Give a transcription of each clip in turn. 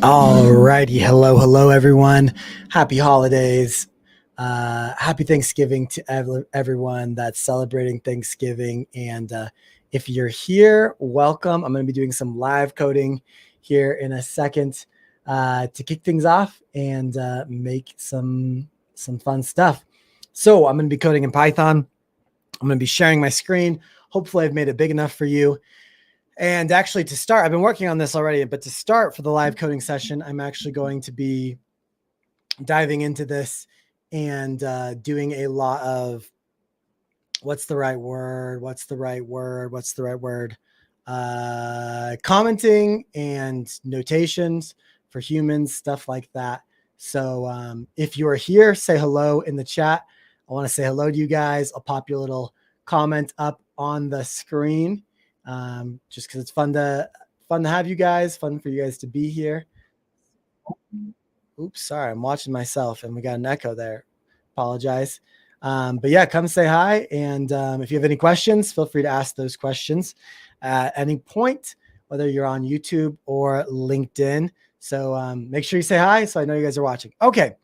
Alrighty, hello, everyone. Happy holidays. Happy Thanksgiving to everyone that's celebrating Thanksgiving. And if you're here, welcome. I'm going to be doing some live coding here in a second to kick things off and make some fun stuff. So I'm going to be coding in Python. I'm going to be sharing my screen. Hopefully, I've made it big enough for you. And actually, to start, I've been working on this already, but to start for the live coding session, I'm actually going to be diving into this and doing a lot of what's the right word? Commenting and notations for humans, stuff like that. So if you are here, say hello in the chat. I want to say hello to you guys. I'll pop your little comment up on the screen just because it's fun to have you guys, fun for you guys to be here. Oops, sorry, I'm watching myself and we got an echo there. Apologize. But yeah, come say hi. And if you have any questions, feel free to ask those questions at any point, whether you're on YouTube or LinkedIn. So make sure you say hi so I know you guys are watching. Okay,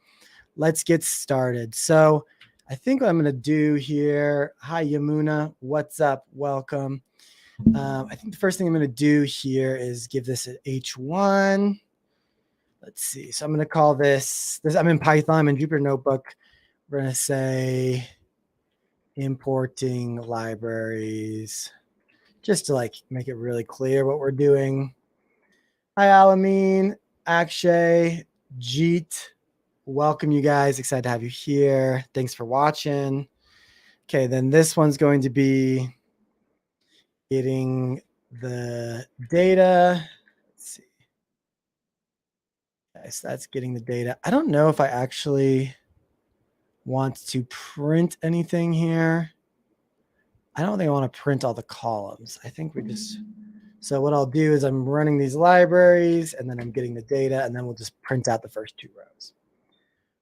let's get started. So I think what I'm going to do here. Hi, Yamuna. What's up? Welcome. I think the first thing I'm going to do here is give this an H1. Let's see. So I'm going to call this, I'm in Python, I'm in Jupyter Notebook. We're going to say importing libraries just to like make it really clear what we're doing. Hi, Alameen, Akshay, Jeet. Welcome, you guys. Excited to have you here. Thanks for watching. Okay, then this one's going to be getting the data. Let's see. Okay, so that's getting the data. I don't know if I actually want to print anything here. I don't think I want to print all the columns. I think we just, so what I'll do is I'm running these libraries and then I'm getting the data and then we'll just print out the first two rows.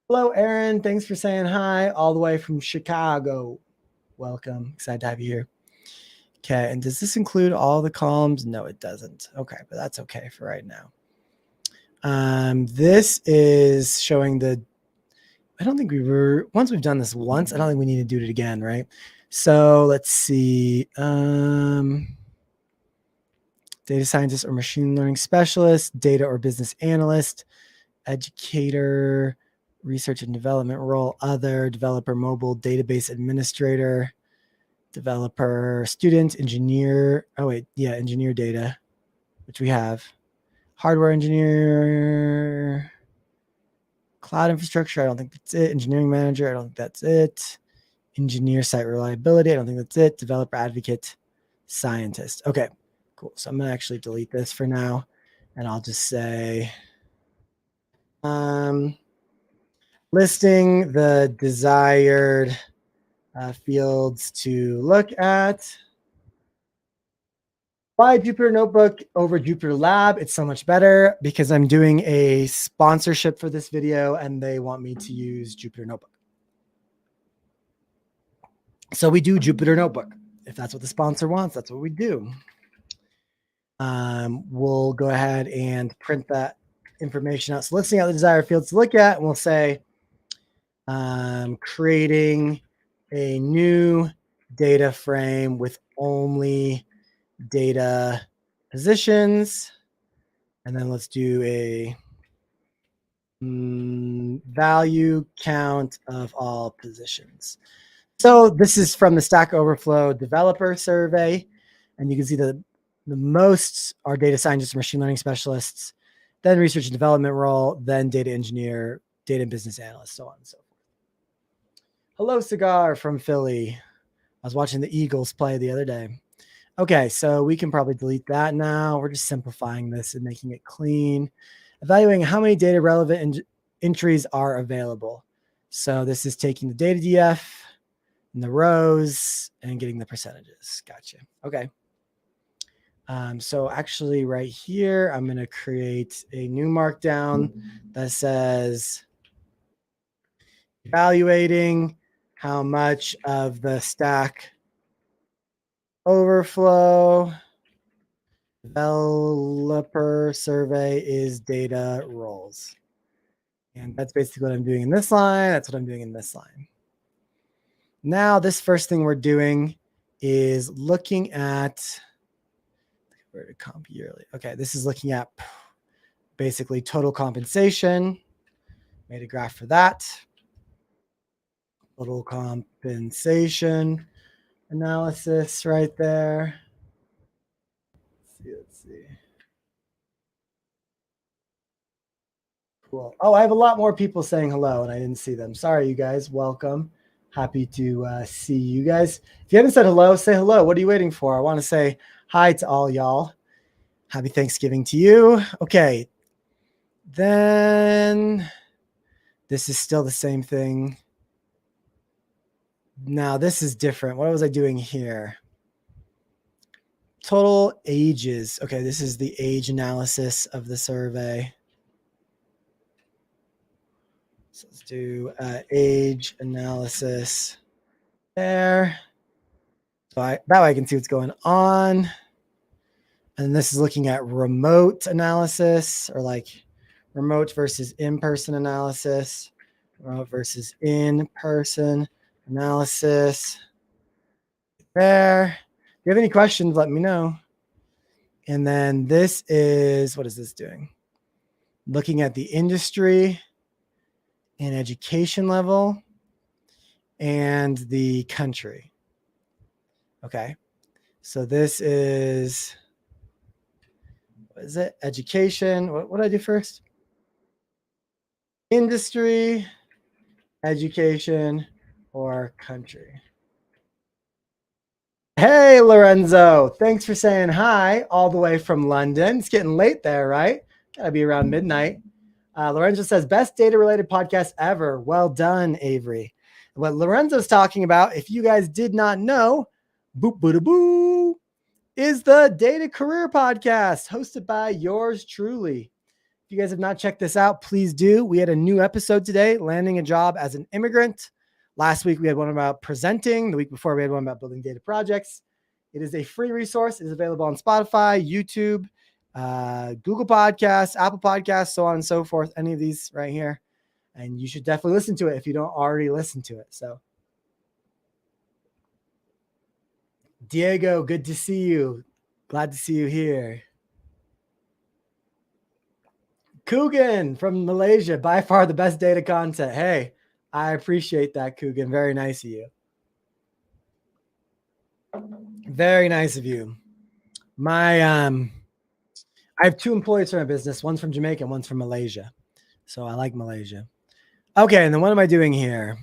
Hello, Aaron. Thanks for saying hi all the way from Chicago. Welcome. Excited to have you here. Okay, and does this include all the columns? No, it doesn't. Okay, but that's okay for right now. This is showing the, I don't think once we've done this once, I don't think we need to do it again, right? So let's see. Data scientist or machine learning specialist, data or business analyst, educator, research and development role, other, developer, mobile, database administrator, developer, student, engineer. Oh, wait. Yeah, engineer data, which we have. Hardware engineer, cloud infrastructure. I don't think that's it. Engineering manager. I don't think that's it. Engineer site reliability. I don't think that's it. Developer advocate, scientist. Okay, cool. So I'm going to actually delete this for now. And I'll just say listing the desired fields to look at. Why Jupyter Notebook over Jupyter Lab? It's so much better because I'm doing a sponsorship for this video and they want me to use Jupyter Notebook. So we do Jupyter Notebook. If that's what the sponsor wants, that's what we do. We'll go ahead and print that information out. So let's see how the desired fields to look at. And we'll say creating a new data frame with only data positions. And then let's do a value count of all positions. So this is from the Stack Overflow developer survey. And you can see the most are data scientists, machine learning specialists, then research and development role, then data engineer, data and business analyst, so on and so forth. Hello, Cigar from Philly. I was watching the Eagles play the other day. Okay, so we can probably delete that now. We're just simplifying this and making it clean. Evaluating how many data relevant entries are available. So this is taking the data df and the rows and getting the percentages. Gotcha. Okay. So actually right here, I'm going to create a new markdown that says evaluating how much of the Stack Overflow Developer survey is data roles. And that's basically what I'm doing in this line. That's what I'm doing in this line. Now, this first thing we're doing is looking at where to comp yearly. Okay, this is looking at basically total compensation. Made a graph for that. Total compensation analysis right there. Let's see. Cool. Oh, I have a lot more people saying hello and I didn't see them. Sorry, you guys. Welcome. Happy to see you guys. If you haven't said hello, say hello. What are you waiting for? I want to say hi to all y'all. Happy Thanksgiving to you. Okay. Then this is still the same thing. Now this is different. What was I doing here? Total ages. Okay, this is the age analysis of the survey. So let's do age analysis there. So that way I can see what's going on. And this is looking at remote analysis, or like remote versus in-person analysis, remote versus in-person analysis there. If you have any questions, let me know. And then this is, what is this doing? Looking at the industry and education level and the country. Okay. So this is, what is it? Education. What did I do first? Industry, education, or country. Hey, Lorenzo. Thanks for saying hi all the way from London. It's getting late there, right? Gotta be around midnight. Lorenzo says, best data related podcast ever. Well done, Avery. What Lorenzo's talking about, if you guys did not know, boop, boo, boo, is the Data Career Podcast hosted by yours truly. If you guys have not checked this out, please do. We had a new episode today, landing a job as an immigrant. Last week, we had one about presenting. The week before, we had one about building data projects. It is a free resource. It is available on Spotify, YouTube, Google Podcasts, Apple Podcasts, so on and so forth. Any of these right here. And you should definitely listen to it if you don't already listen to it. So, Diego, good to see you. Glad to see you here. Coogan from Malaysia, by far the best data content. Hey, I appreciate that, Coogan. Very nice of you. Very nice of you. I have two employees for my business. One's from Jamaica and one's from Malaysia. So I like Malaysia. Okay, and then what am I doing here?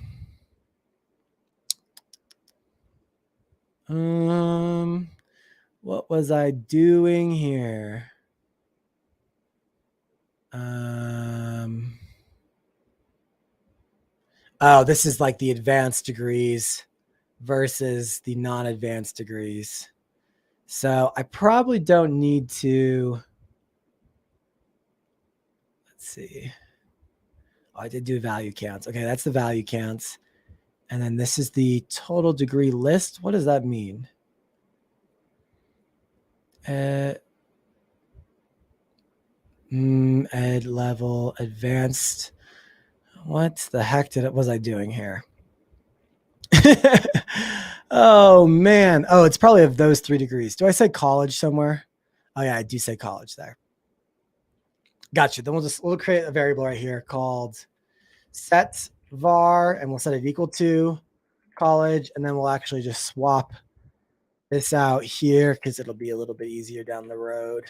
What was I doing here? Oh, this is like the advanced degrees versus the non-advanced degrees. So I probably don't need to. Let's see. Oh, I did do value counts. Okay, that's the value counts. And then this is the total degree list. What does that mean? Ed level, advanced. What the heck was I doing here? Oh, man. Oh, it's probably of those 3 degrees. Do I say college somewhere? Oh, yeah, I do say college there. Gotcha. Then we'll create a variable right here called set var, and we'll set it equal to college, and then we'll actually just swap this out here because it'll be a little bit easier down the road.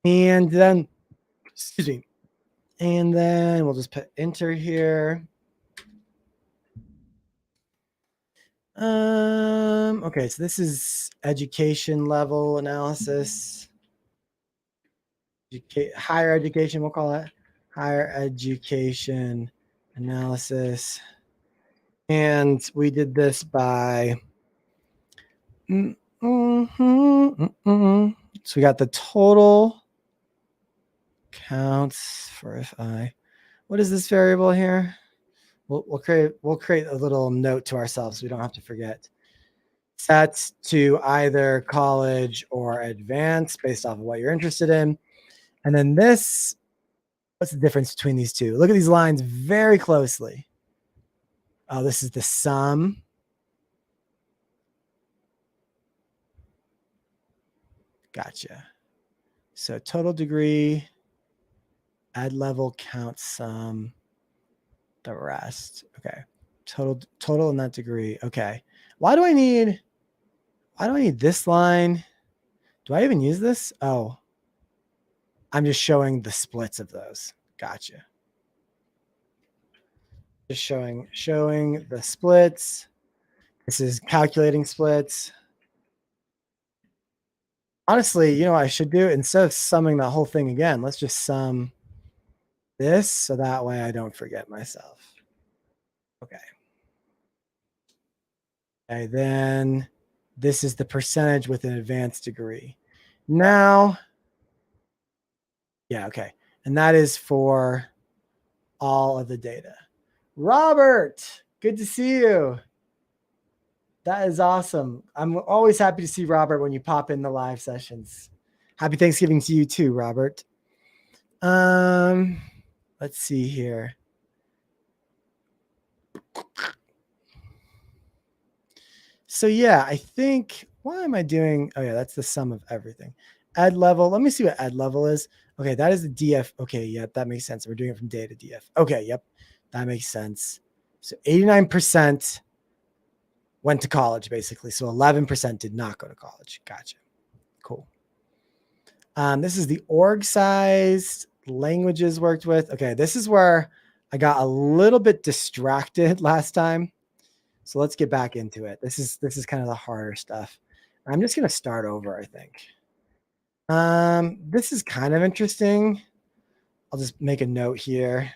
And then, excuse me, and then we'll just put enter here. Okay, so this is education level analysis. Higher education, we'll call it higher education analysis. And we did this by so we got the total counts for FI. What is this variable here? We'll create a little note to ourselves so we don't have to forget. set to either college or advanced based off of what you're interested in. And then this, what's the difference between these two? Look at these lines very closely. Oh, this is the sum. Gotcha. So total degree, add level, count sum, the rest. Okay. Total in that degree. Okay. Why do I need this line? Do I even use this? Oh, I'm just showing the splits of those. Gotcha. Just showing the splits. This is calculating splits. Honestly, you know what I should do? Instead of summing the whole thing again, let's just sum this so that way I don't forget myself. Okay. Okay, then this is the percentage with an advanced degree. Now, yeah, okay. And that is for all of the data. Robert, good to see you. That is awesome. I'm always happy to see Robert when you pop in the live sessions. Happy Thanksgiving to you too, Robert. Let's see here. So yeah, I think, why am I doing? Oh yeah, that's the sum of everything. Add level. Let me see what add level is. Okay, that is the DF. Okay, yep, that makes sense. We're doing it from data to DF. Okay, yep, that makes sense. So 89% went to college, basically. So 11% did not go to college. Gotcha. Cool. This is the org size, languages worked with. Okay, this is where I got a little bit distracted last time. So let's get back into it. This is kind of the harder stuff. I'm just gonna start over, I think. This is kind of interesting. I'll just make a note here.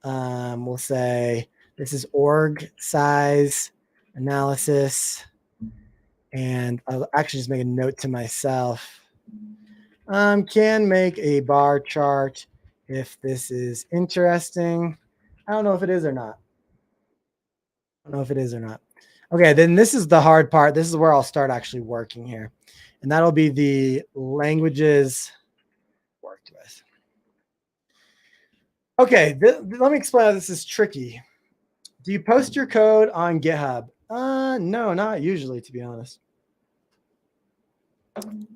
We'll say this is org size analysis. And I'll actually just make a note to myself. Can make a bar chart if this is interesting. I don't know if it is or not. I don't know if it is or not. Okay, then this is the hard part. This is where I'll start actually working here. And that'll be the languages worked with. Okay, let me explain how this is tricky. Do you post your code on GitHub? No, not usually, to be honest.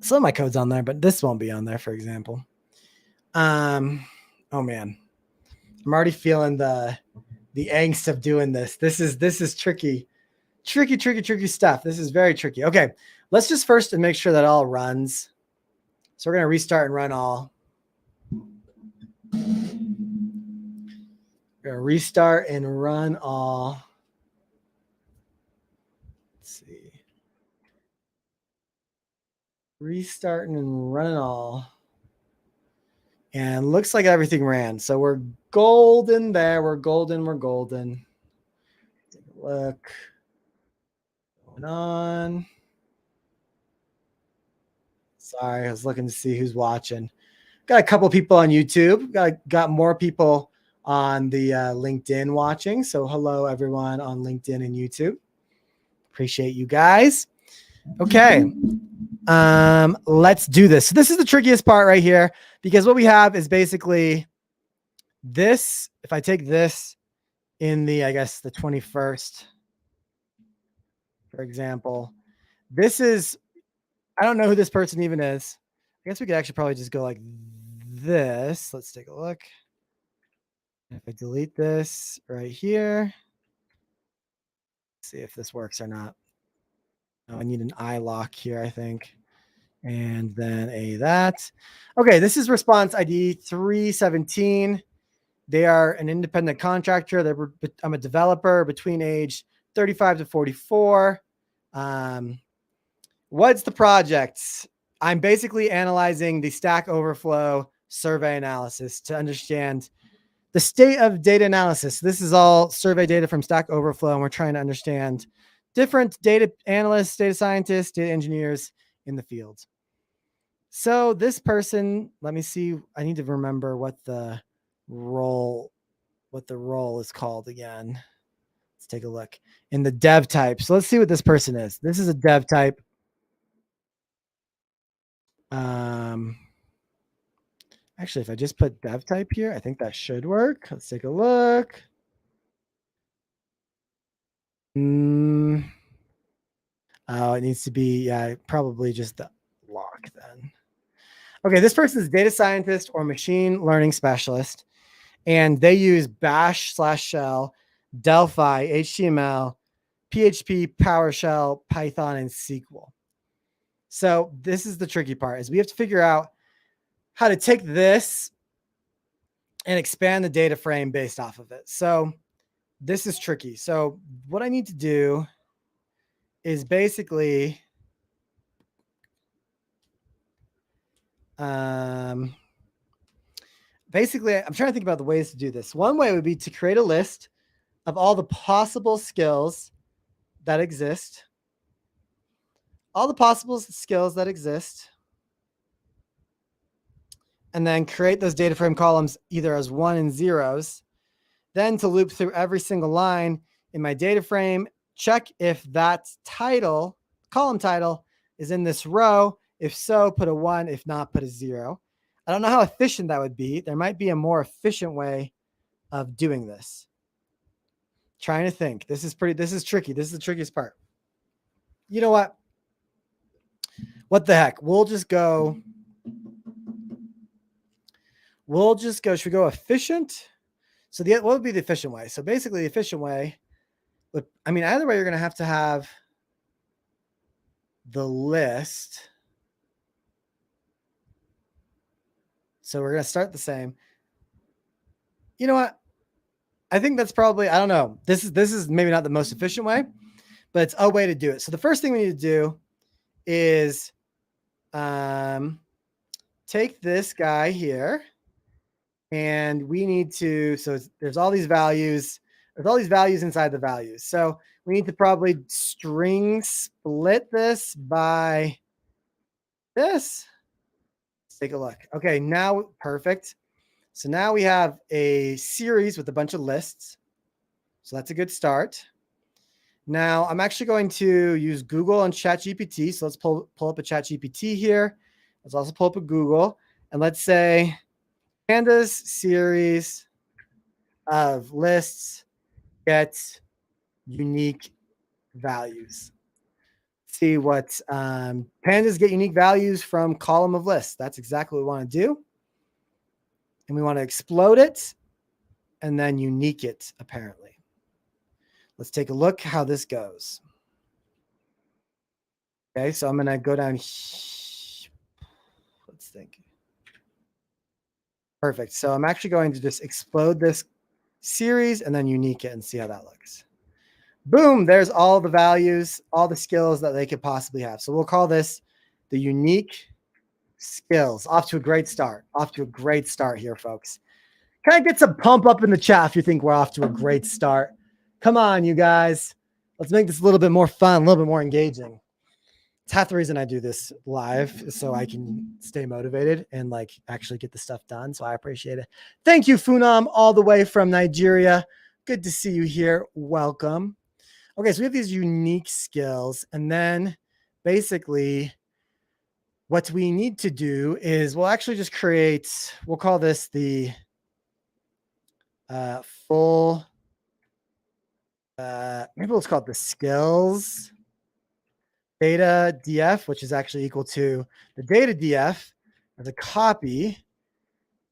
Some of my code's on there, but this won't be on there, for example. Oh man, I'm already feeling the angst of doing this. This is tricky stuff. This is very tricky. Okay, let's just first make sure that all runs. So we're gonna restart and run all. We're gonna restart and run all. Let's see. Restarting and running all. And looks like everything ran. So we're golden there. We're golden. Take a look. Going on. Sorry, I was looking to see who's watching. Got a couple people on YouTube. Got more people on the LinkedIn watching. So hello everyone on LinkedIn and YouTube. Appreciate you guys. Okay. Let's do this. So this is the trickiest part right here, because what we have is basically this. If I take this in the, I guess, the 21st, for example, this is, I don't know who this person even is. I guess we could actually probably just go like this. Let's take a look. If I delete this right here, see if this works or not. Oh, I need an I lock here, I think. And then that. Okay, this is response ID 317. They are an independent contractor. I'm a developer between age 35 to 44. What's the project? I'm basically analyzing the Stack Overflow survey analysis to understand the state of data analysis. This is all survey data from Stack Overflow, and we're trying to understand different data analysts, data scientists, data engineers in the field. So this person, let me see. I need to remember what the role is called again. Let's take a look in the dev type. So let's see what this person is. This is a dev type. Actually, if I just put dev type here, I think that should work. Let's take a look. Oh, it needs to be, yeah, probably just the lock then. Okay, this person is data scientist or machine learning specialist, and they use Bash/Shell, Delphi, HTML, PHP, PowerShell, Python, and SQL. So this is the tricky part, is we have to figure out how to take this and expand the data frame based off of it. So this is tricky. So what I need to do is basically I'm trying to think about the ways to do this. One way would be to create a list of all the possible skills that exist. And then create those data frame columns either as 1 and 0s. Then to loop through every single line in my data frame, check if that title, column title, is in this row. If so, put a 1. If not, put a 0. I don't know how efficient that would be. There might be a more efficient way of doing this. Trying to think. This is tricky. This is the trickiest part. You know what? What the heck? We'll just go. Should we go efficient? So what would be the efficient way? So basically the efficient way would, either way, you're going to have the list. So we're going to start the same. You know what? I think that's probably, I don't know. This is maybe not the most efficient way, but it's a way to do it. So the first thing we need to do is take this guy here, and we need to, so there's all these values. There's all these values inside the values. So we need to probably string split this by this. Let's take a look. Okay, now, perfect. So now we have a series with a bunch of lists. So that's a good start. Now I'm actually going to use Google and ChatGPT. So let's pull up a ChatGPT here. Let's also pull up a Google, and let's say pandas series of lists get unique values. See what pandas get unique values from column of lists. That's exactly what we want to do. And we want to explode it and then unique it, apparently. Let's take a look how this goes. Okay, so I'm going to go down. Let's think. Perfect. So I'm actually going to just explode this series and then unique it and see how that looks. Boom, there's all the values, all the skills that they could possibly have. So we'll call this the unique skills. Off to a great start. Off to a great start here, folks. Can I get some pump up in the chat if you think we're off to a great start? Come on, you guys. Let's make this a little bit more fun, a little bit more engaging. It's half the reason I do this live, so I can stay motivated and actually get the stuff done. So I appreciate it. Thank you, Funam, all the way from Nigeria. Good to see you here. Welcome. Okay, so we have these unique skills, and then basically what we need to do is we'll actually just create, we'll call this the full, maybe let's call it the skills data df, which is actually equal to the data df as a copy.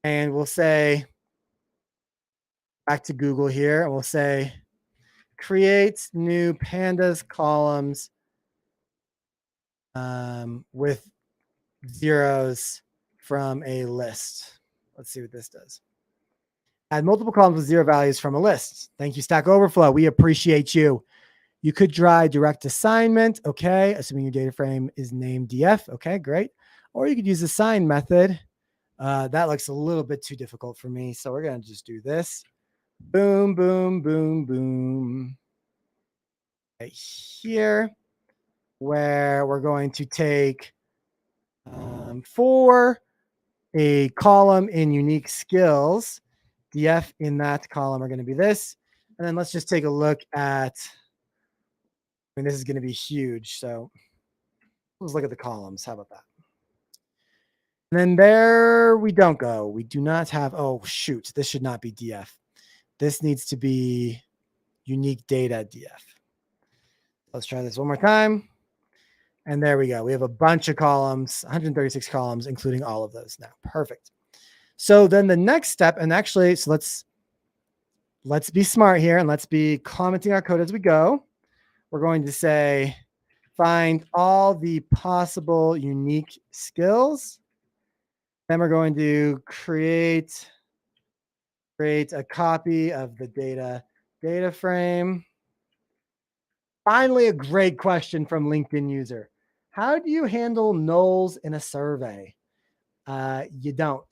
And we'll say, back to Google here, and we'll say, create new pandas columns with zeros from a list. Let's see what this does. Add multiple columns with 0 values from a list. Thank you, Stack Overflow. We appreciate you. You could try direct assignment. Okay, assuming your data frame is named df. Okay, great. Or you could use assign method. That looks a little bit too difficult for me. So we're going to just do this. Boom, boom, boom, boom. Right here, where we're going to take for a column in unique skills, df in that column are going to be this. And then let's just take a look at, I mean, this is going to be huge. So let's look at the columns. How about that? And then there we don't go. We do not have, oh, shoot. This should not be DF. This needs to be unique data DF. Let's try this one more time. And there we go. We have a bunch of columns, 136 columns, including all of those now. Perfect. So then the next step, and actually, so let's be smart here and let's be commenting our code as we go. We're going to say, find all the possible unique skills. Then we're going to create a copy of the data frame. Finally, a great question from LinkedIn user. How do you handle nulls in a survey? You don't.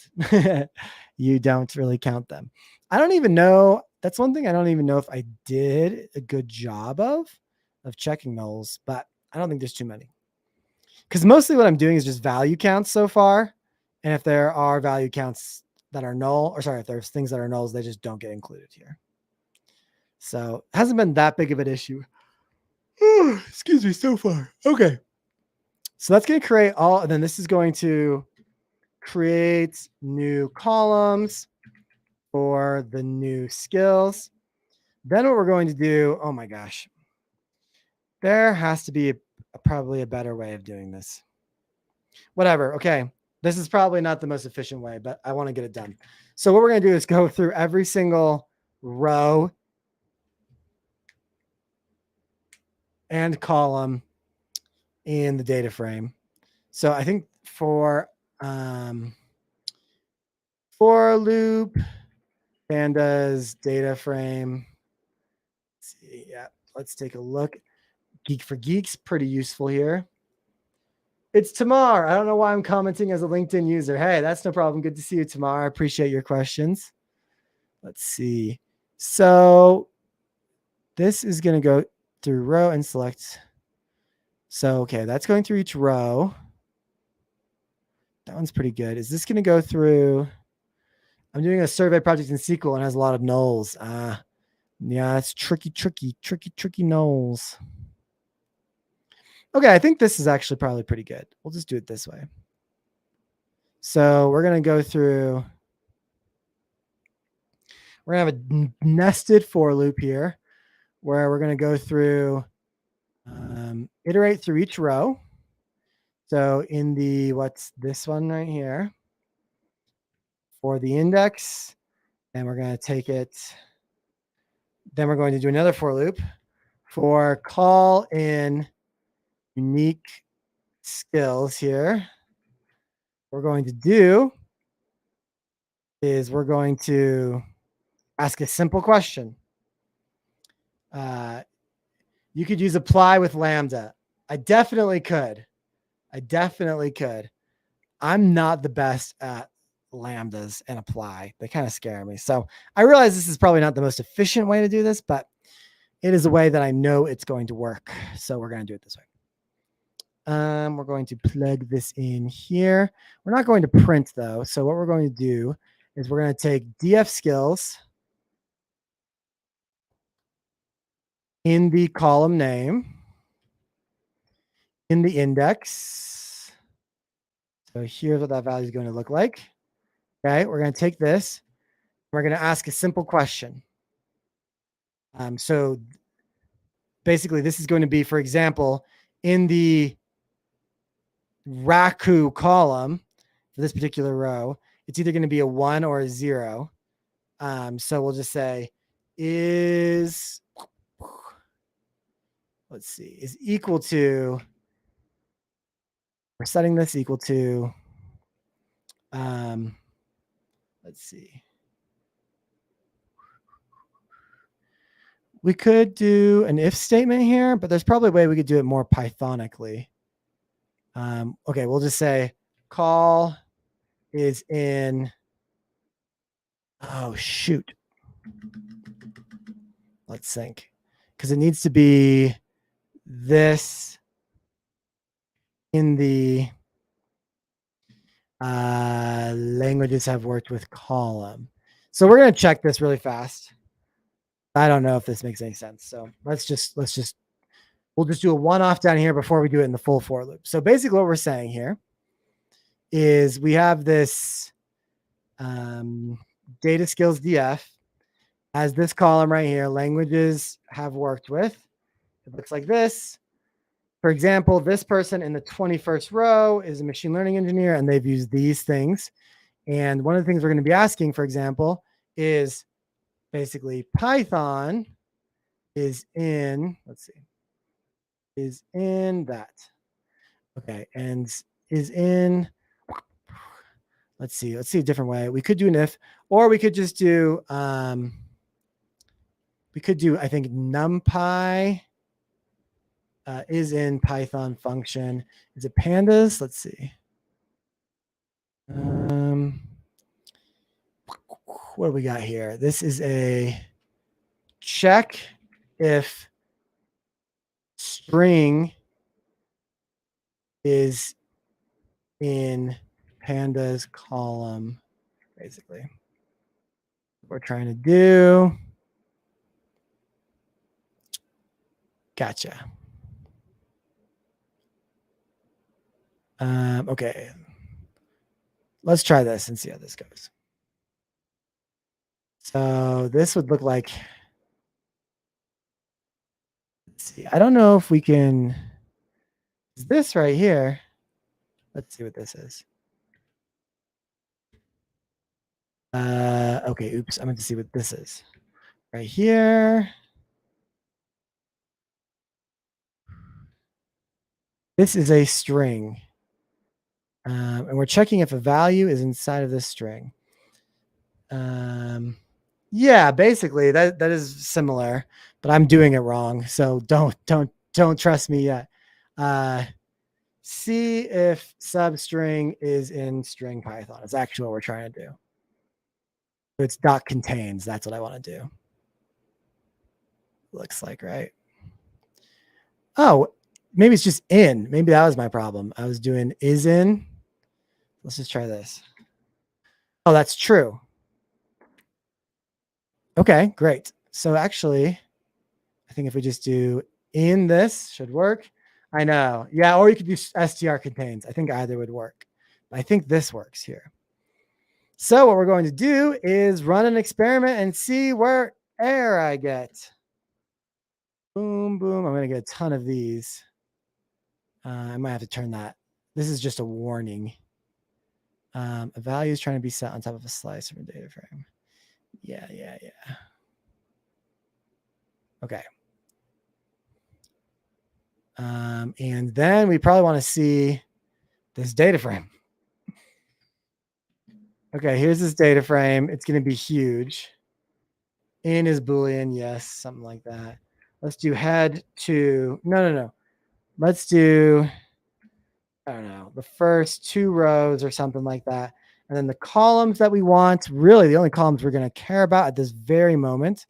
You don't really count them. I don't even know. That's one thing I don't even know if I did a good job of checking nulls, but I don't think there's too many. Because mostly what I'm doing is just value counts so far. And if there are value counts that are null, or sorry, if there's things that are nulls, they just don't get included here. So it hasn't been that big of an issue. Excuse me, so far. Okay. So that's going to create all, and then this is going to create new columns for the new skills. Then what we're going to do, oh my gosh, there has to be probably a better way of doing this. Whatever. Okay. This is probably not the most efficient way, but I want to get it done. So what we're going to do is go through every single row and column in the data frame. So I think for loop, pandas, data frame. Let's see. Yeah, let's take a look. Geek for Geeks, pretty useful here. It's Tamar. I don't know why I'm commenting as a LinkedIn user. Hey, that's no problem. Good to see you, Tamar. I appreciate your questions. Let's see. So this is going to go through row and select. So, okay, that's going through each row. That one's pretty good. Is this going to go through? I'm doing a survey project in SQL and has a lot of nulls. Yeah, it's tricky nulls. Okay, I think this is actually probably pretty good. We'll just do it this way. So we're going to go through. We're going to have a nested for loop here where we're going to go through, iterate through each row. So in the, what's this one right here? For the index, and we're going to take it. Then we're going to do another for loop for call in unique skills here. What we're going to do is we're going to ask a simple question. You could use apply with Lambda. I definitely could. I'm not the best at Lambdas and apply. They kind of scare me. So I realize this is probably not the most efficient way to do this, but it is a way that I know it's going to work. So we're going to do it this way. We're going to plug this in here. We're not going to print though. So what we're going to do is we're going to take df skills in the column name, in the index. So here's what that value is going to look like. Okay, we're going to take this. We're going to ask a simple question. So basically, this is going to be, for example, in the Raku column for this particular row, it's either going to be a 1 or a 0. So we'll just say is, let's see, is equal to, we're setting this equal to, let's see. We could do an if statement here, but there's probably a way we could do it more Pythonically. Okay, we'll just say call is in, oh, shoot. Let's think, because it needs to be this in the languages have worked with column. So we're going to check this really fast. I don't know if this makes any sense. So we'll just do a one-off down here before we do it in the full for loop. So basically what we're saying here is we have this data skills DF as this column right here, languages have worked with. It looks like this. For example, this person in the 21st row is a machine learning engineer, and they've used these things. And one of the things we're going to be asking, for example, is basically Python is in, let's see, is in that. Okay, and is in, let's see a different way. We could do an if, or we could just do, I think NumPy is in Python function. Is it pandas? Let's see. What do we got here? This is a check if string is in pandas column, basically. What we're trying to do. Gotcha. Okay. Let's try this and see how this goes. So this would look like, let's see, I don't know if we can, is this right here? Let's see what this is. Okay, oops, I meant to see what this is. Right here. This is a string. And we're checking if a value is inside of this string. Yeah, basically that is similar, but I'm doing it wrong. So don't trust me yet. See if substring is in string Python. It's actually what we're trying to do. It's dot contains. That's what I want to do. Looks like, right? Oh, maybe it's just in. Maybe that was my problem. I was doing is in. Let's just try this. Oh, that's true. Okay, great. So actually, I think if we just do in this should work. I know. Yeah, or you could do str contains. I think either would work. But I think this works here. So what we're going to do is run an experiment and see where error I get. Boom, boom. I'm going to get a ton of these. I might have to turn that. This is just a warning. A value is trying to be set on top of a slice from a data frame. Yeah. Okay. And then we probably want to see this data frame. Okay, here's this data frame. It's going to be huge. In is Boolean, yes, something like that. Let's do head to, no. Let's do, I don't know, the first 2 rows or something like that. And then the columns that we want, really the only columns we're going to care about at this very moment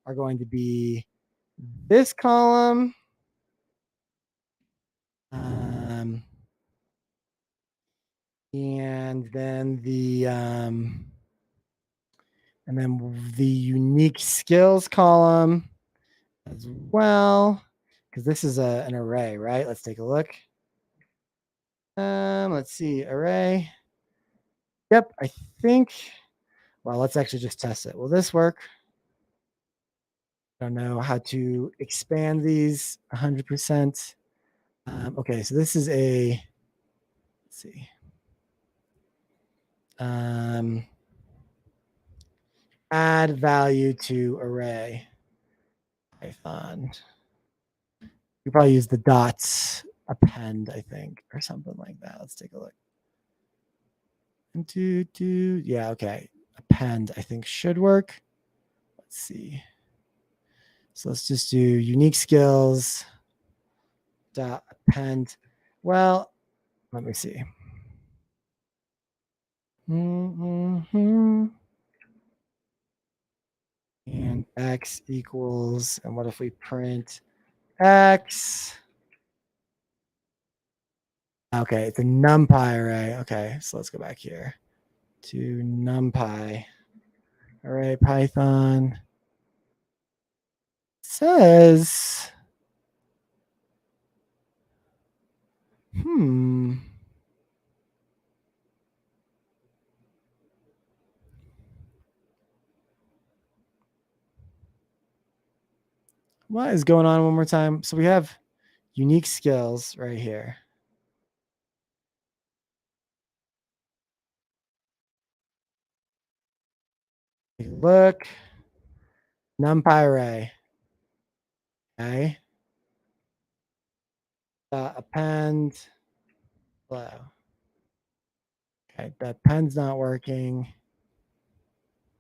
are going to be this column. And then the unique skills column as well, because this is an array, right? Let's take a look. Let's see, array. Yep, I think, well, let's actually just test it. Will this work? I don't know how to expand these 100%. Okay, so this is a, let's see. Add value to array Python. You probably use the dots append, I think, or something like that. Let's take a look. Yeah, okay. Append, I think, should work. Let's see. So let's just do unique skills dot append. Well, let me see. And x equals, and what if we print x? Okay, it's a NumPy array. Okay, so let's go back here to NumPy array Python. says, what is going on one more time? So we have unique skills right here. Take a look. NumPy array. Okay. Append flow. Okay, the append's not working.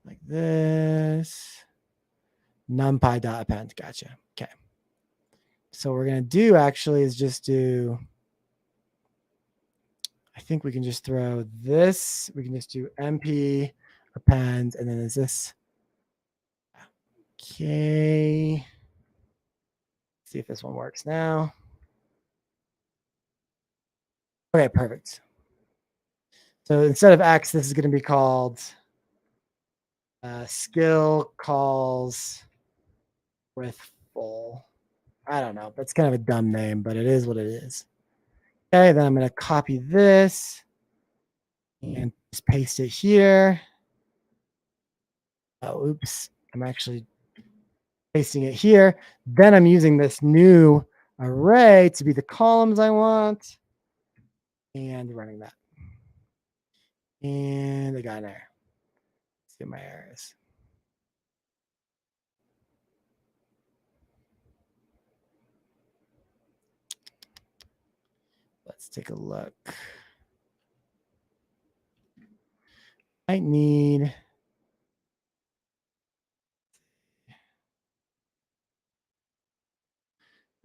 Like this. NumPy.append. Gotcha. Okay. So what we're going to do actually is just do, I think we can just throw this. We can just do MP append, and then is this. Okay. See if this one works now. Okay, perfect. So instead of X, this is going to be called skill calls with full. I don't know. That's kind of a dumb name, but it is what it is. Okay, then I'm going to copy this and just paste it here. Oh, oops. I'm actually pasting it here. Then I'm using this new array to be the columns I want and running that. And I got an error. Let's get my errors. Let's take a look. I need.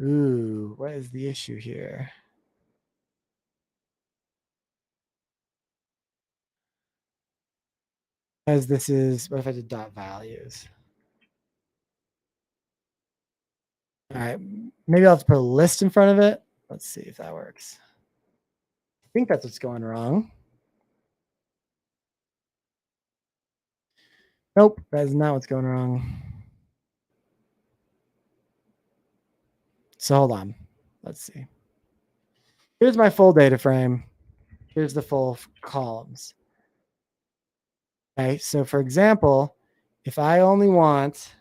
Ooh, what is the issue here? As this is, what if I did dot values? All right, maybe I'll have to put a list in front of it. Let's see if that works. I think that's what's going wrong. Nope, that is not what's going wrong. So hold on. Let's see. Here's my full data frame. Here's the full columns. Okay, so for example, if I only want,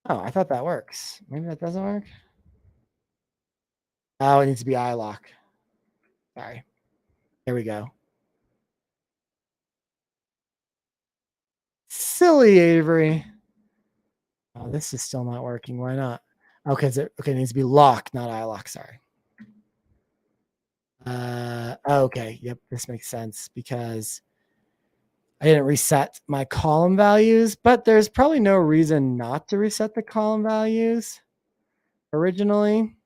oh, I thought that works. Maybe that doesn't work. Oh, it needs to be iLock. Sorry. There we go. Silly Avery. Oh, this is still not working. Why not? Okay, okay, it needs to be lock, not iLock. Sorry. Okay, yep, this makes sense because I didn't reset my column values, but there's probably no reason not to reset the column values originally.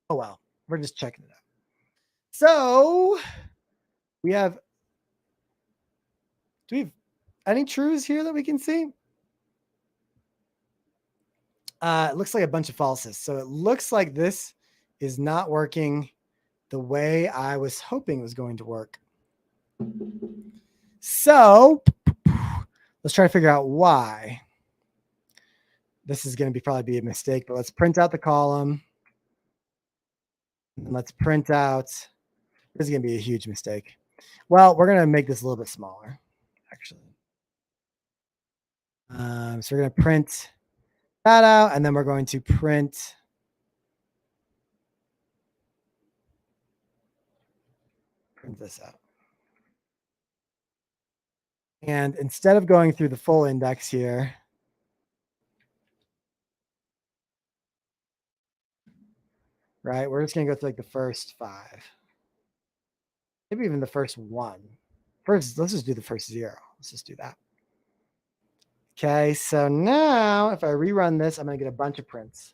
Oh well, we're just checking it out. So we have, do we have any trues here that we can see? It looks like a bunch of falses. So it looks like this is not working the way I was hoping it was going to work. So let's try to figure out why. This is going to probably be a mistake, but let's print out the column. And let's print out. This is going to be a huge mistake. Well, we're going to make this a little bit smaller, actually. So we're going to print that out, and then we're going to print this out. And instead of going through the full index here, right, we're just going to go through like the first 5. Maybe even the first 1. First, let's just do the first 0. Let's just do that. Okay, so now if I rerun this, I'm going to get a bunch of prints.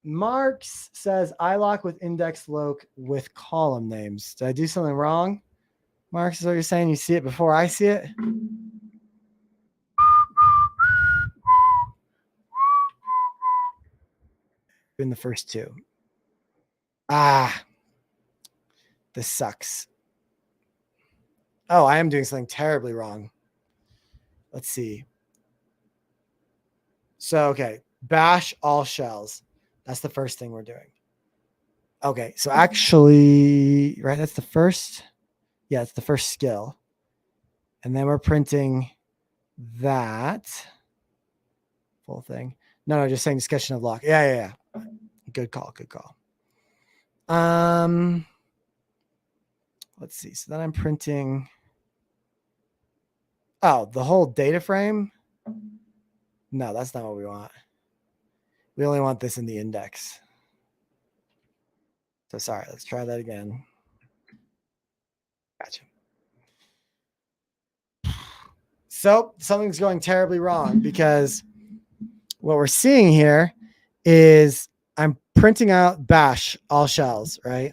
Marx says iLock with index loc with column names. Did I do something wrong? Marx, is what you're saying? You see it before I see it? In the first 2. This sucks. Oh, I am doing something terribly wrong. let's see. So, okay, bash all shells. That's the first thing we're doing. Okay, so actually, right, that's the first. Yeah, it's the first skill. And then we're printing that full thing. No, just saying discussion of lock. Yeah. Good call. Let's see. So then I'm printing. Oh, the whole data frame. No, that's not what we want. We only want this in the index. So sorry, let's try that again. Gotcha. So something's going terribly wrong because what we're seeing here is I'm printing out bash all shells, right?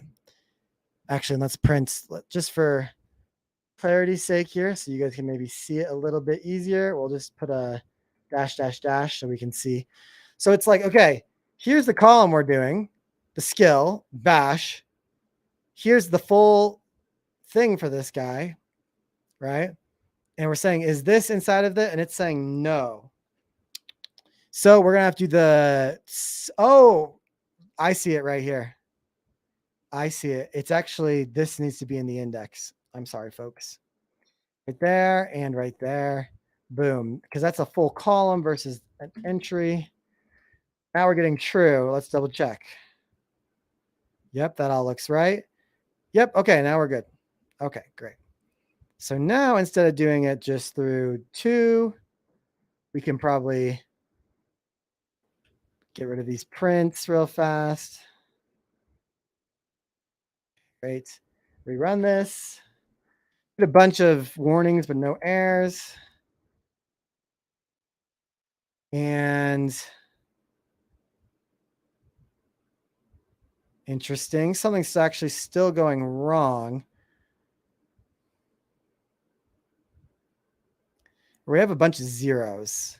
Actually, let's print just for clarity's sake here so you guys can maybe see it a little bit easier. We'll just put a dash so we can see. So it's like, okay, here's the column we're doing, the skill, bash. Here's the full thing for this guy, right? And we're saying, is this inside of it? And it's saying no. So we're going to have to do the, oh, I see it right here. I see it. It's actually, this needs to be in the index. I'm sorry, folks. Right there and right there. Boom. Because that's a full column versus an entry. Now we're getting true. Let's double check. Yep, that all looks right. Yep. Okay, now we're good. Okay, great. So now instead of doing it just through 2, we can probably get rid of these prints real fast. Great. Rerun this. Get a bunch of warnings, but no errors. And interesting. Something's actually still going wrong. We have a bunch of zeros.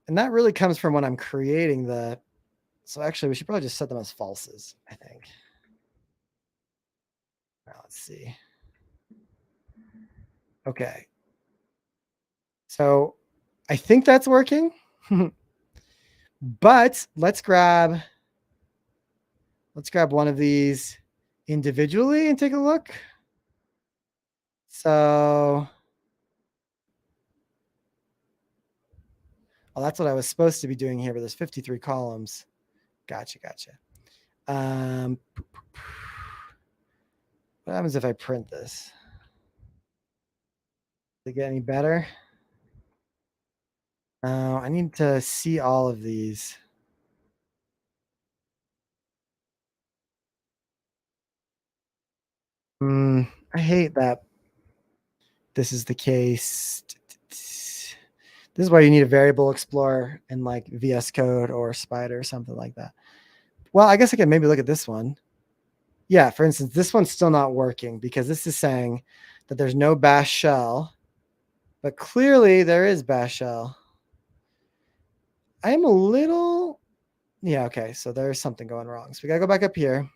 And that really comes from when I'm creating the, so actually we should probably just set them as falses, I think. Now let's see. Okay. So I think that's working. But let's grab one of these individually and take a look. So, well, that's what I was supposed to be doing here, but there's 53 columns. Gotcha. What happens if I print this? Does it get any better? I need to see all of these. I hate that this is the case. This is why you need a variable explorer in like VS Code or Spider or something like that. Well, I guess I can maybe look at this one. Yeah, for instance, this one's still not working because this is saying that there's no bash shell, but clearly there is bash shell. I am a little, yeah, okay, so there's something going wrong. So we gotta go back up here.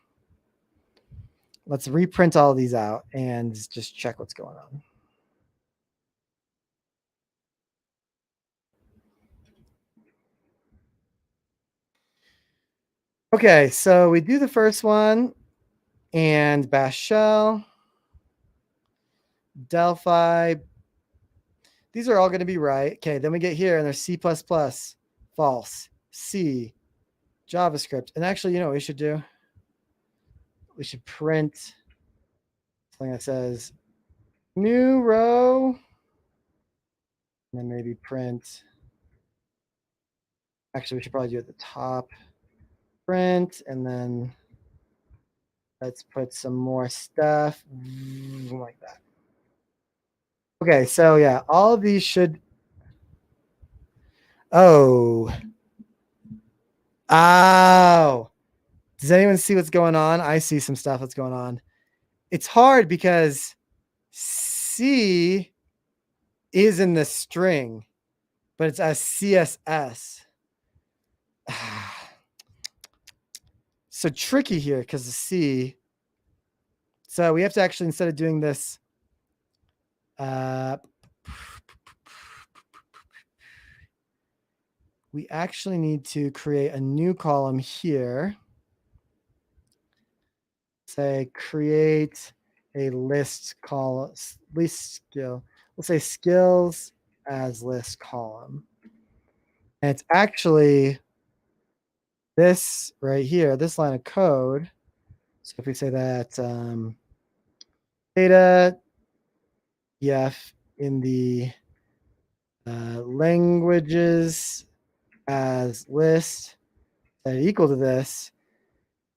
Let's reprint all of these out and just check what's going on. Okay, so we do the first one and bash shell, Delphi. These are all going to be right. Okay, then we get here and there's C++, false, C, JavaScript. And actually, you know what we should do? We should print something that says new row. And then maybe print. Actually, we should probably do it at the top. Print, and then let's put some more stuff like that. Okay, so yeah, all of these should. Oh. Does anyone see what's going on? I see some stuff that's going on. It's hard because C is in the string, but it's as CSS. So tricky here because the C. So we have to actually, instead of doing this, we actually need to create a new column here. Say create a list column, list skill. We'll say skills as list column. And it's actually this right here, this line of code. So if we say that data in the languages as list that equal to this,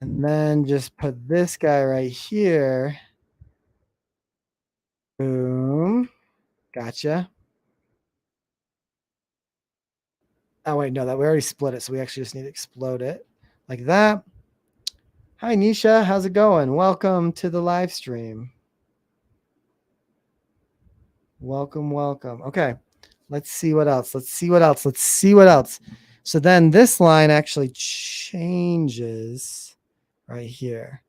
and then just put this guy right here. Boom. Gotcha. Oh, wait, no, that we already split it. So we actually just need to explode it like that. Hi, Nisha. How's it going? Welcome to the live stream. Welcome, welcome. Okay, let's see what else. Let's see what else. Let's see what else. So then this line actually changes right here.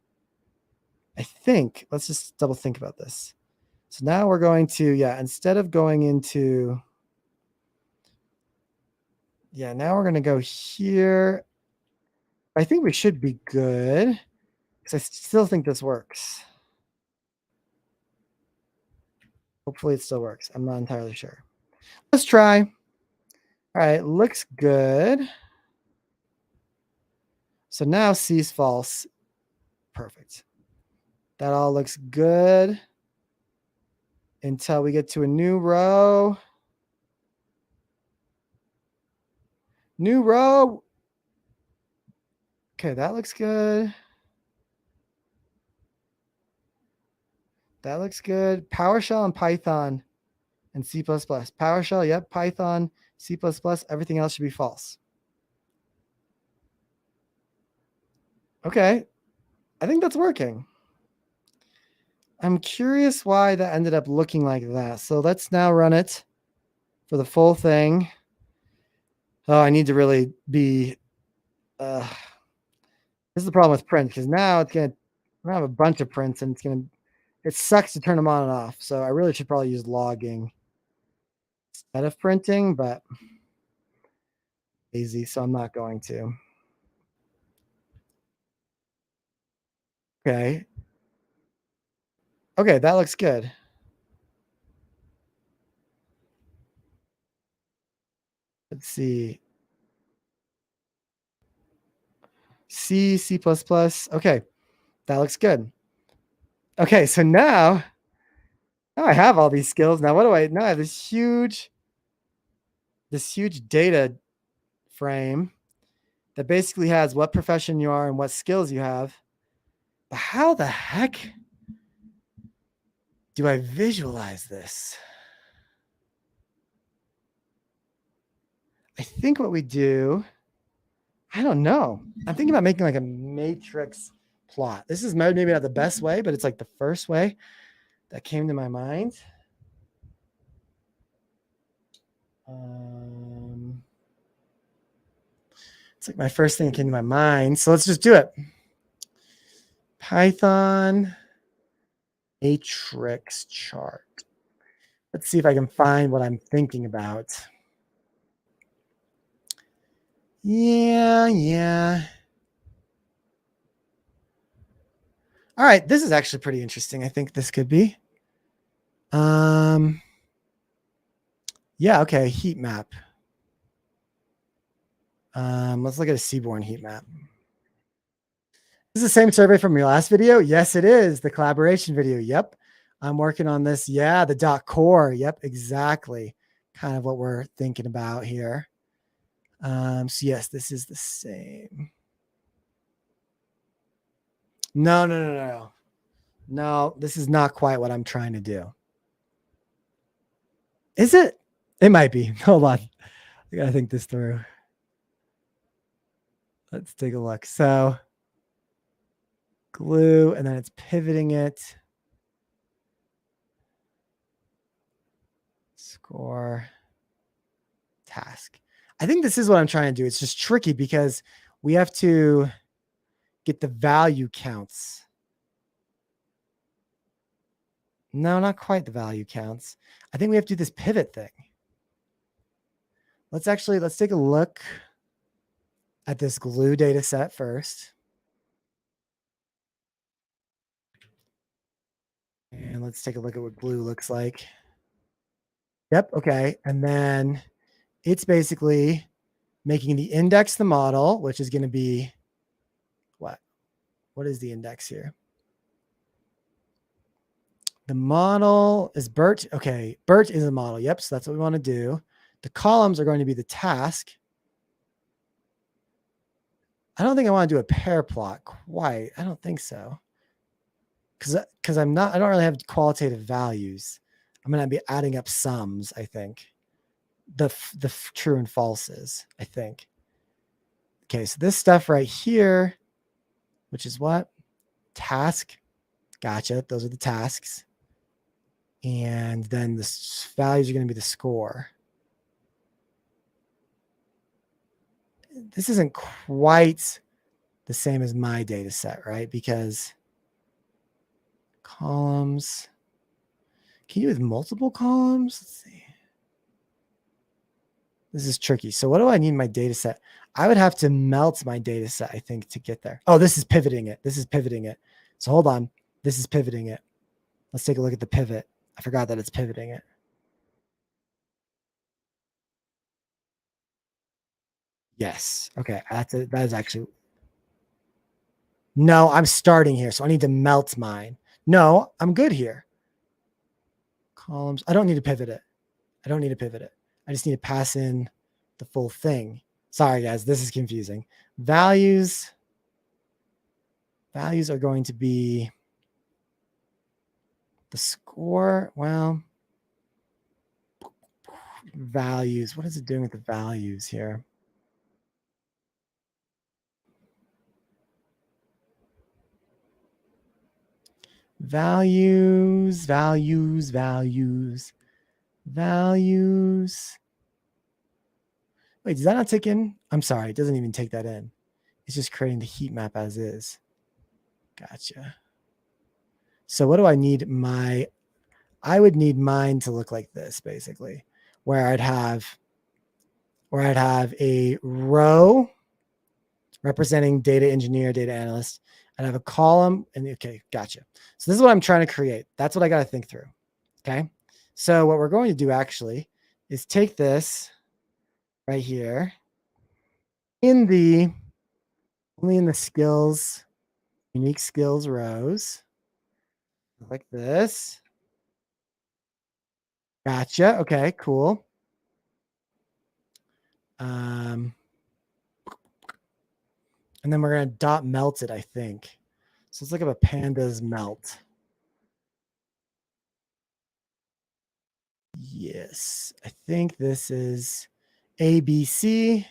I think, let's just double think about this. So now we're going to, instead of going into, now we're going to go here. I think we should be good because I still think this works. Hopefully it still works. I'm not entirely sure. Let's try. All right, looks good. So now C is false. Perfect. That all looks good until we get to a new row. New row. Okay, that looks good. That looks good. PowerShell and Python and C++. PowerShell, yep. Python, C++, everything else should be false. Okay, I think that's working. I'm curious why that ended up looking like that. So let's now run it for the full thing. Oh, I need to really be, this is the problem with print because now it's going to have a bunch of prints and it sucks to turn them on and off. So I really should probably use logging instead of printing, but lazy, so I'm not going to. Okay. Okay, that looks good. Let's see. C, C++. Okay, that looks good. Okay, so now I have all these skills. Now I have this huge data frame that basically has what profession you are and what skills you have. But how the heck do I visualize this? I think what we do, I don't know. I'm thinking about making like a matrix plot. This is maybe not the best way, but it's like the first way that came to my mind. It's like my first thing that came to my mind. So let's just do it. Python matrix chart. Let's see if I can find what I'm thinking about. Yeah. All right, this is actually pretty interesting. I think this could be. Yeah, okay, heat map. Let's look at a seaborne heat map. This is the same survey from your last video? Yes, it is. The collaboration video. Yep. I'm working on this. Yeah, the .core. Yep, exactly. Kind of what we're thinking about here. So yes, this is the same. No. No, this is not quite what I'm trying to do. Is it? It might be. Hold on. I gotta think this through. Let's take a look. So glue, and then it's pivoting it. Score. Task. I think this is what I'm trying to do. It's just tricky because we have to get the value counts. No, not quite the value counts. I think we have to do this pivot thing. let's take a look at this glue data set first. And let's take a look at what glue looks like. Yep, okay. And then it's basically making the index the model, which is going to be what? What is the index here? The model is BERT. Okay, BERT is a model. Yep, so that's what we want to do. The columns are going to be the task. I don't think I want to do a pair plot quite. I don't think so. Because I don't really have qualitative values. I'm going to be adding up sums, I think. The true and falses, I think. Okay, so this stuff right here, which is what? Task. Gotcha. Those are the tasks. And then the values are going to be the score. This isn't quite the same as my data set, right? Because columns, can you do with multiple columns? Let's see. This is tricky. So what do I need in my data set? I would have to melt my data set, I think, to get there. Oh, this is pivoting it. This is pivoting it. So hold on. This is pivoting it. Let's take a look at the pivot. I forgot that it's pivoting it. Yes. Okay. That is actually. No, I'm starting here. So I need to melt mine. No, I'm good here. Columns. I don't need to pivot it. I don't need to pivot it. I just need to pass in the full thing. Sorry, guys. This is confusing. Values are going to be the score. Well, values. What is it doing with the values here? Values. Wait, does that not take in? I'm sorry, it doesn't even take that in. It's just creating the heat map as is. Gotcha. So what do I need I would need mine to look like this, basically, where I'd have a row representing data engineer, data analyst. I'd have a column and okay, gotcha. So this is what I'm trying to create. That's what I got to think through. Okay. So what we're going to do actually is take this right here only in the skills, unique skills rows, like this. Gotcha. Okay, cool. And then we're going to dot melt it, I think. So let's look up a pandas melt. Yes, I think this is ABC.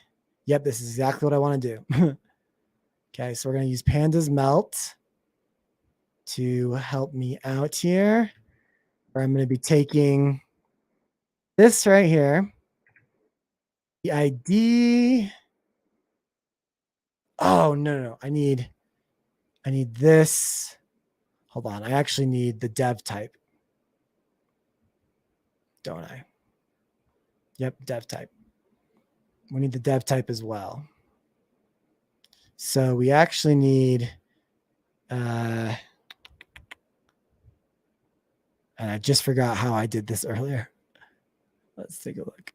Yep, this is exactly what I want to do. Okay, so we're going to use pandas melt to help me out here. Where I'm going to be taking this right here, the ID. Oh, no. I need this. Hold on. I actually need the dev type. Don't I? Yep, dev type. We need the dev type as well. So we actually need, and I just forgot how I did this earlier. Let's take a look.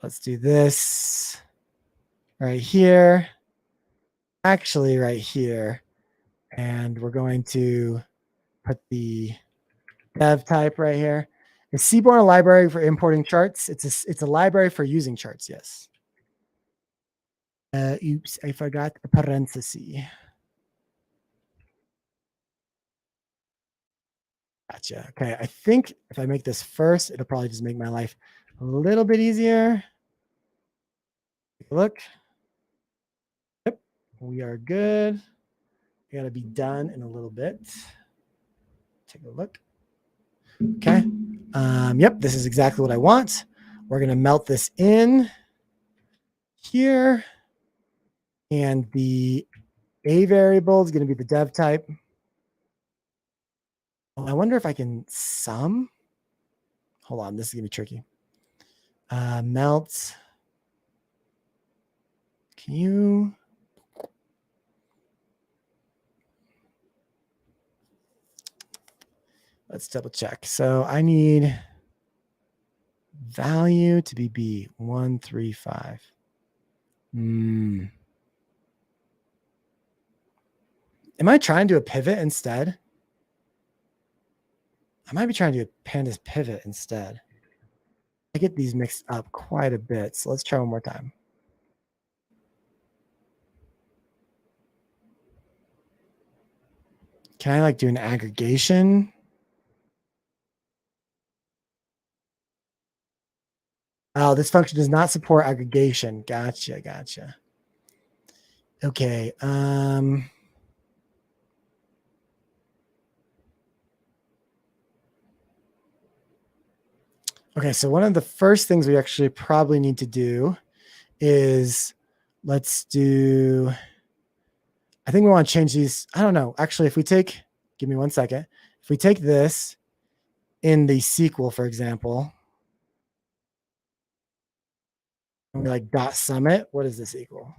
Let's do this right here. Actually, right here. And we're going to put the dev type right here. Is Seaborn a library for importing charts? It's a library for using charts, yes. Oops, I forgot a parenthesis. Gotcha. Okay, I think if I make this first, it'll probably just make my life a little bit easier. Take a look. Yep, we are good. We gotta be done in a little bit. Take a look. Okay. Yep, this is exactly what I want. We're gonna melt this in here. And the A variable is gonna be the dev type. Oh, I wonder if I can sum. Hold on, this is gonna be tricky. Melt. Can you? Let's double check. So I need value to be B135. Am I trying to do a pivot instead? I might be trying to do a pandas pivot instead. I get these mixed up quite a bit. So let's try one more time. Can I like do an aggregation? Oh, this function does not support aggregation. Gotcha. Okay. Okay, so one of the first things we actually probably need to do is I think we want to change these. I don't know. Actually, give me 1 second. If we take this in the SQL, for example, and we like dot summit, what is this equal?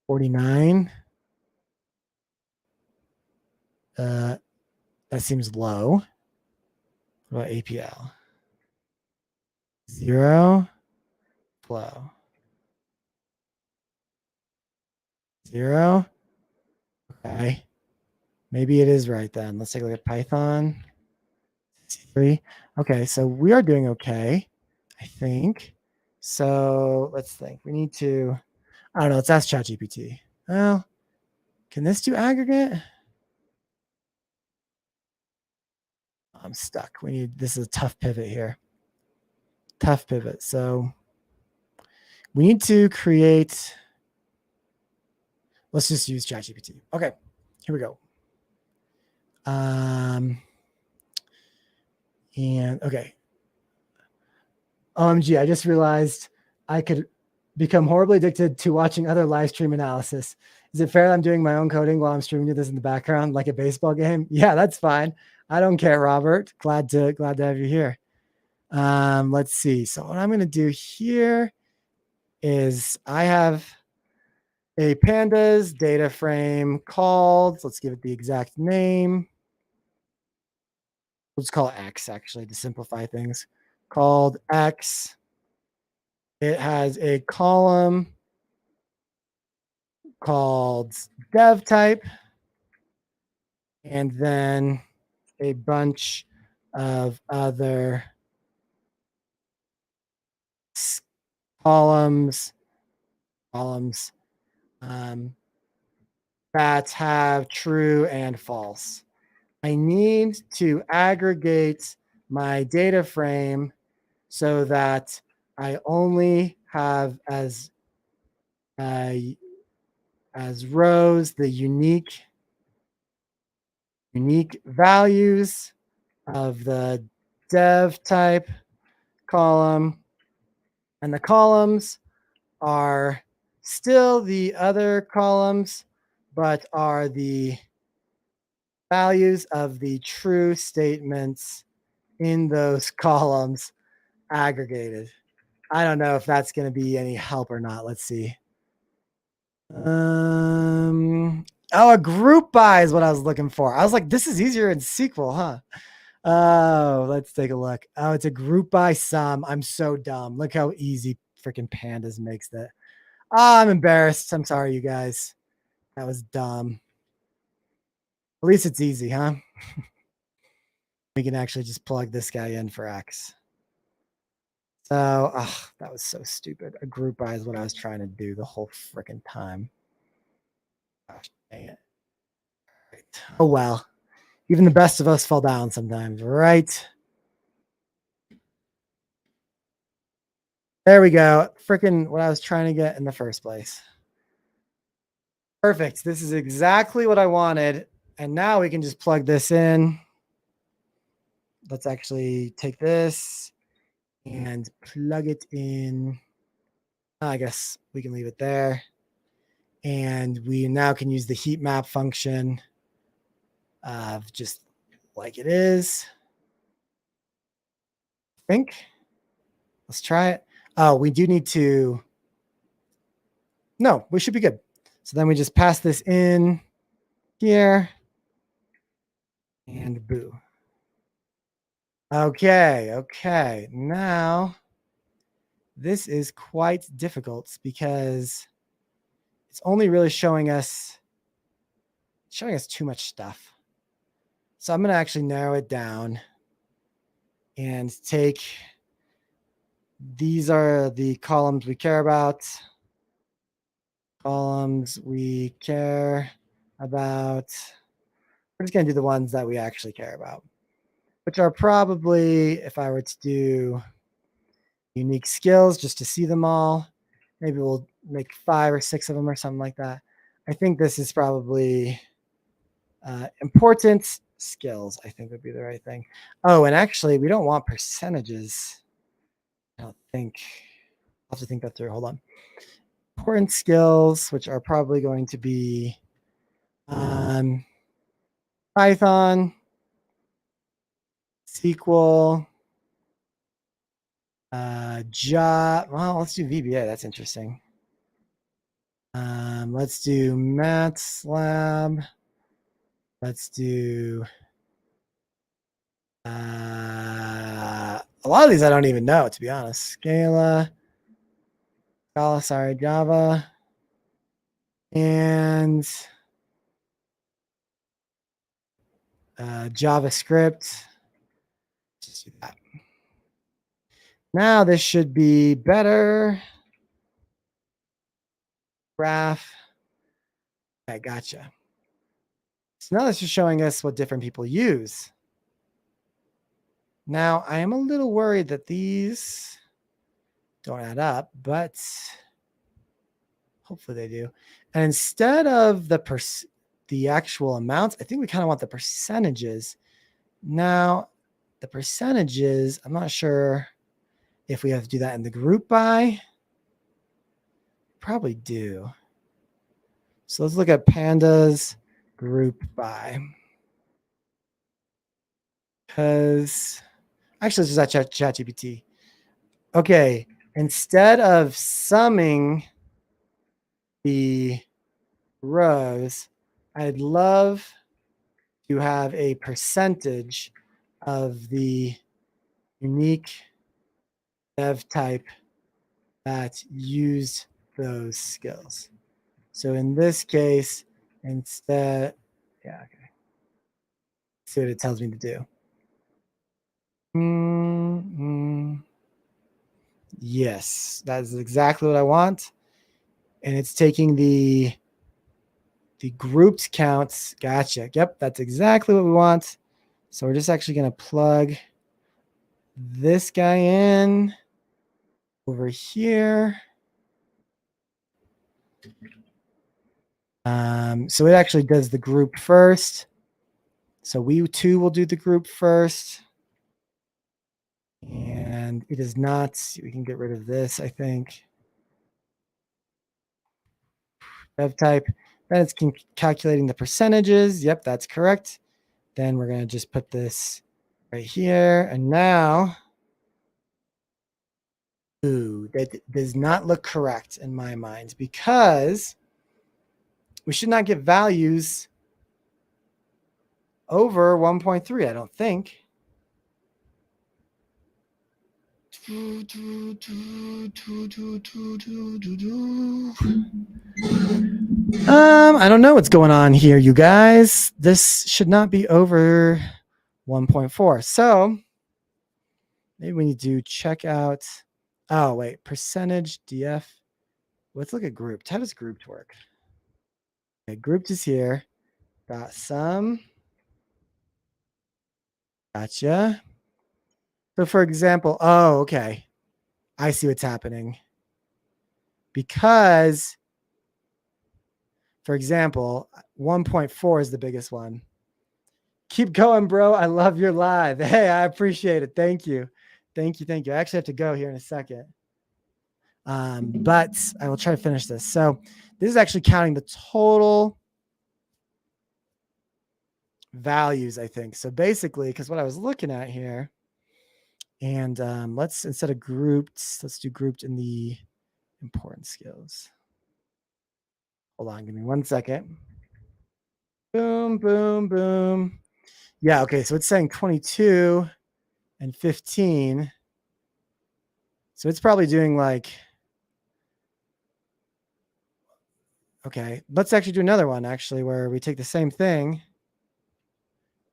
49. That seems low. What about APL? 0, flow. 0. Okay. Maybe it is right then. Let's take a look at Python. 3. Okay, so we are doing okay, I think. So let's think. We need to, I don't know, let's ask ChatGPT. Well, can this do aggregate? I'm stuck. This is a tough pivot here. Tough pivot. So we need to create, let's just use ChatGPT. Okay, here we go. And okay. OMG, I just realized I could become horribly addicted to watching other live stream analysis. Is it fair that I'm doing my own coding while I'm streaming this in the background like a baseball game? Yeah, that's fine. I don't care, Robert. Glad to have you here. Let's see. So what I'm going to do here is I have a pandas data frame called, let's give it the exact name. We'll just call it X actually to simplify things. Called X. It has a column called dev type, and then a bunch of other columns that have true and false. I need to aggregate my data frame so that I only have as rows the unique values of the dev type column, and the columns are still the other columns, but are the values of the true statements in those columns aggregated. I don't know if that's going to be any help or not. Let's see. A group by is what I was looking for. I was like, this is easier in SQL, huh? Oh, let's take a look. Oh, it's a group by sum. I'm so dumb. Look how easy freaking pandas makes that. I'm embarrassed. I'm sorry, you guys. That was dumb. At least it's easy, huh? We can actually just plug this guy in for X. So, that was so stupid. A group by is what I was trying to do the whole freaking time. Gosh, dang it. Right. Oh, well. Even the best of us fall down sometimes, right? There we go. Freaking what I was trying to get in the first place. Perfect. This is exactly what I wanted. And now we can just plug this in. Let's actually take this and plug it in. I guess we can leave it there. And we now can use the heat map function of just like it is. I think. Let's try it. Oh, we do need to. No, we should be good. So then we just pass this in here and boo. Okay, okay. Now this is quite difficult because it's only really showing us too much stuff. So I'm going to actually narrow it down and take, these are the columns we care about. Columns we care about. We're just going to do the ones that we actually care about, which are probably, if I were to do unique skills just to see them all, maybe we'll make 5 or 6 of them or something like that. I think this is probably important skills, I think would be the right thing. Oh, and actually we don't want percentages. I don't think. I'll have to think that through. Hold on. Important skills, which are probably going to be Python, SQL, Java. Well, let's do VBA. That's interesting. Let's do MATLAB. Let's do a lot of these I don't even know, to be honest. Scala, sorry, Java, and JavaScript. Just do that. Now this should be better. Graph. I gotcha. So now this is showing us what different people use. Now I am a little worried that these don't add up, but hopefully they do. And instead of the actual amounts, I think we kind of want the percentages. Now, the percentages, I'm not sure if we have to do that in the group by. Probably do. So let's look at pandas group by. Because actually, this is at ChatGPT. Okay, instead of summing the rows, I'd love to have a percentage of the unique dev type that used those skills. So in this case, instead, yeah, okay. See what it tells me to do. Yes, that is exactly what I want. And it's taking the grouped counts. Gotcha. Yep, that's exactly what we want. So we're just actually going to plug this guy in over here. So it actually does the group first. So we too will do the group first. And it is not, we can get rid of this, I think. Dev type. Then it's calculating the percentages. Yep, that's correct. Then we're going to just put this right here. And now, ooh, that does not look correct in my mind because we should not get values over 1.3, I don't think. I don't know what's going on here, you guys. This should not be over 1.4. So maybe we need to check out. Oh, wait, percentage DF. Let's look at grouped. How does grouped work? Okay, grouped is here. Got some. Gotcha. So for example, oh, okay. I see what's happening. Because, for example, 1.4 is the biggest one. Keep going, bro. I love your live. Hey, I appreciate it. Thank you. Thank you. Thank you. I actually have to go here in a second. But I will try to finish this. So this is actually counting the total values, I think. So basically, because what I was looking at here And let's, instead of grouped, let's do grouped in the important skills. Hold on, give me 1 second. Boom, boom, boom. Yeah, okay, so it's saying 22 and 15. So it's probably doing like, okay, let's actually do another one actually where we take the same thing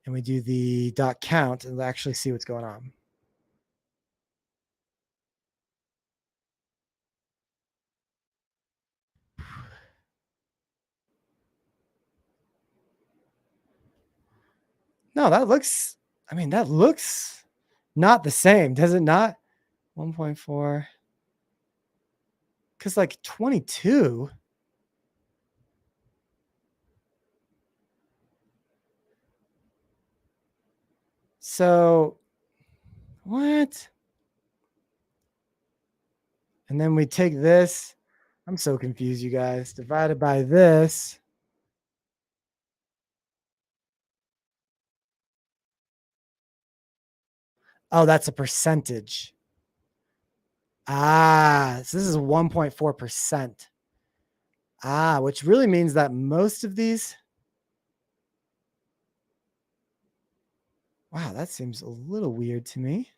and we do the dot count and actually see what's going on. No, that looks, I mean, that looks not the same, does it not? 1.4. Because like 22. So what? And then we take this. I'm so confused, you guys. Divided by this. Oh, that's a percentage. Ah, so this is 1.4%. Ah, which really means that most of these. Wow, that seems a little weird to me.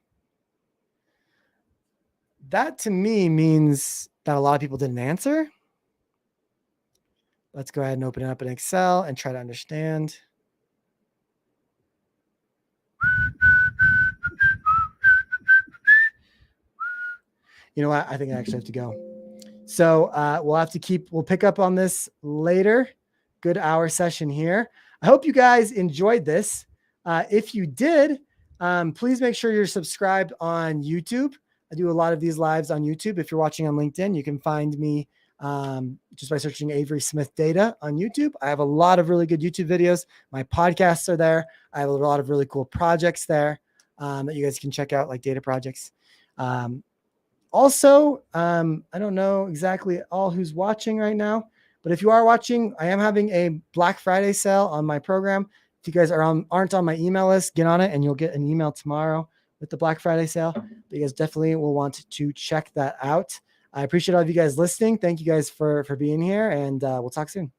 That to me means that a lot of people didn't answer. Let's go ahead and open it up in Excel and try to understand. You know what? I think I actually have to go. So we'll pick up on this later. Good hour session here. I hope you guys enjoyed this. If you did, please make sure you're subscribed on YouTube. I do a lot of these lives on YouTube. If you're watching on LinkedIn, you can find me just by searching Avery Smith Data on YouTube. I have a lot of really good YouTube videos. My podcasts are there. I have a lot of really cool projects there that you guys can check out, like data projects. Also, I don't know exactly all who's watching right now, but if you are watching, I am having a Black Friday sale on my program. If you guys aren't on my email list, get on it and you'll get an email tomorrow with the Black Friday sale. But you guys definitely will want to check that out. I appreciate all of you guys listening. Thank you guys for being here, and we'll talk soon.